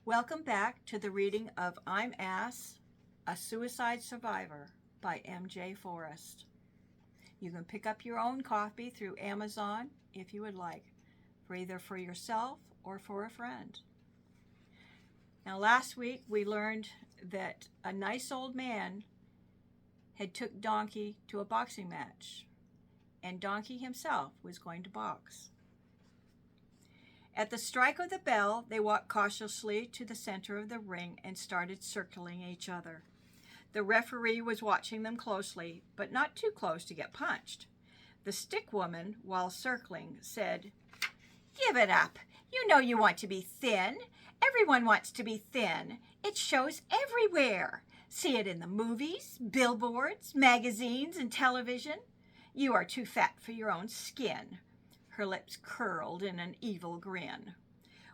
Welcome back to the reading of I'm A.S.S, a Suicide Survivor by M.J. Forrest. You can pick up your own copy through Amazon if you would like, for either for yourself or for a friend. Now last week we learned that a nice old man had took Donkey to a boxing match, and Donkey himself was going to box. At the strike of the bell, they walked cautiously to the center of the ring and started circling each other. The referee was watching them closely, but not too close to get punched. The stick woman, while circling, said, "Give it up. You know you want to be thin. Everyone wants to be thin. It shows everywhere. See it in the movies, billboards, magazines, and television. You are too fat for your own skin." Her lips curled in an evil grin.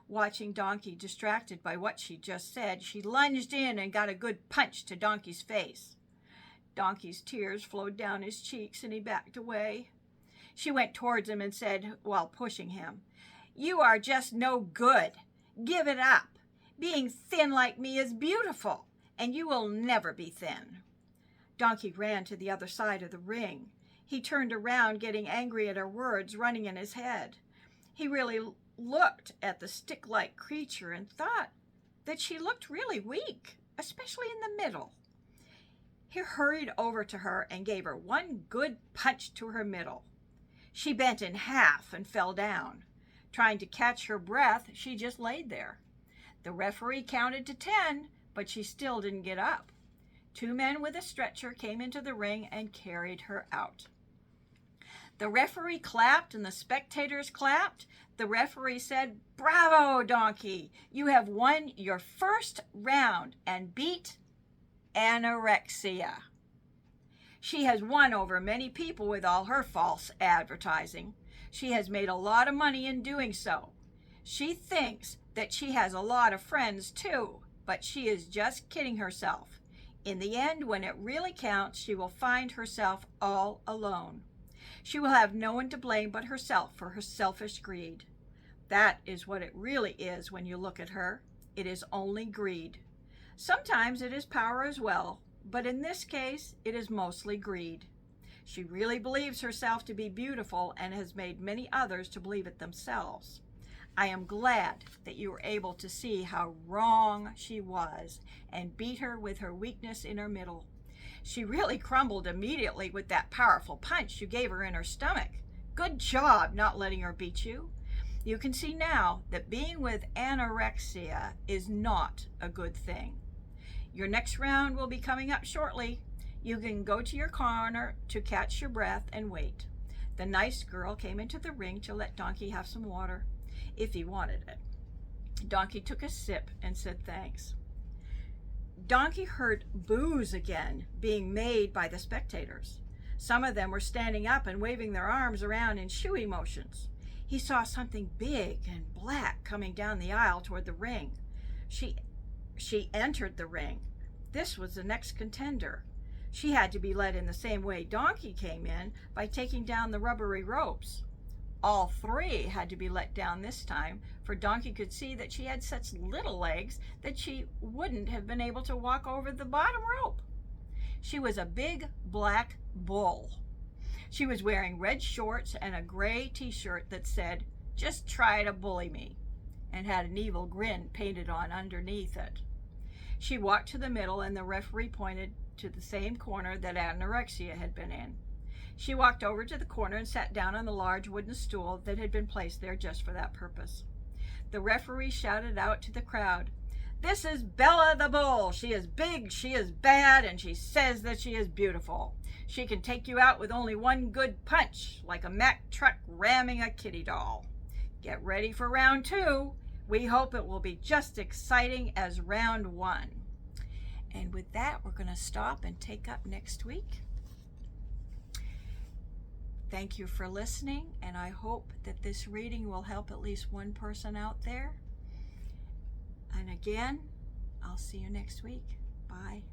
Watching Donkey distracted by what she just said, she lunged in and got a good punch to Donkey's face. Donkey's tears flowed down his cheeks and he backed away. She went towards him and said, while pushing him, "You are just no good. Give it up. Being thin like me is beautiful, and you will never be thin." Donkey ran to the other side of the ring. He turned around, getting angry at her words running in his head. He really looked at the stick-like creature and thought that she looked really weak, especially in the middle. He hurried over to her and gave her one good punch to her middle. She bent in half and fell down. Trying to catch her breath, she just laid there. The referee counted to 10, but she still didn't get up. 2 men with a stretcher came into the ring and carried her out. The referee clapped and the spectators clapped. The referee said, "Bravo, Donkey! You have won your first round and beat anorexia. She has won over many people with all her false advertising. She has made a lot of money in doing so. She thinks that she has a lot of friends too, but she is just kidding herself. In the end, when it really counts, she will find herself all alone. She will have no one to blame but herself for her selfish greed. That is what it really is when you look at her. It is only greed. Sometimes it is power as well, but in this case, it is mostly greed. She really believes herself to be beautiful and has made many others to believe it themselves. I am glad that you were able to see how wrong she was and beat her with her weakness in her middle. She really crumbled immediately with that powerful punch you gave her in her stomach. Good job not letting her beat you. You can see now that being with anorexia is not a good thing. Your next round will be coming up shortly. You can go to your corner to catch your breath and wait." The nice girl came into the ring to let Donkey have some water, if he wanted it. Donkey took a sip and said thanks. Donkey heard boos again being made by the spectators. Some of them were standing up and waving their arms around in shooey motions. He saw something big and black coming down the aisle toward the ring. She entered the ring. This was the next contender. She had to be led in the same way Donkey came in, by taking down the rubbery ropes. All 3 had to be let down this time, for Donkey could see that she had such little legs that she wouldn't have been able to walk over the bottom rope. She was a big black bull. She was wearing red shorts and a gray t-shirt that said, "Just try to bully me," and had an evil grin painted on underneath it. She walked to the middle and the referee pointed to the same corner that anorexia had been in. She walked over to the corner and sat down on the large wooden stool that had been placed there just for that purpose. The referee shouted out to the crowd, "This is Bella the Bull. She is big, she is bad, and she says that she is beautiful. She can take you out with only one good punch, like a Mack truck ramming a kitty doll. Get ready for round 2. We hope it will be just exciting as round 1. And with that, we're going to stop and take up next week. Thank you for listening, and I hope that this reading will help at least one person out there. And again, I'll see you next week. Bye.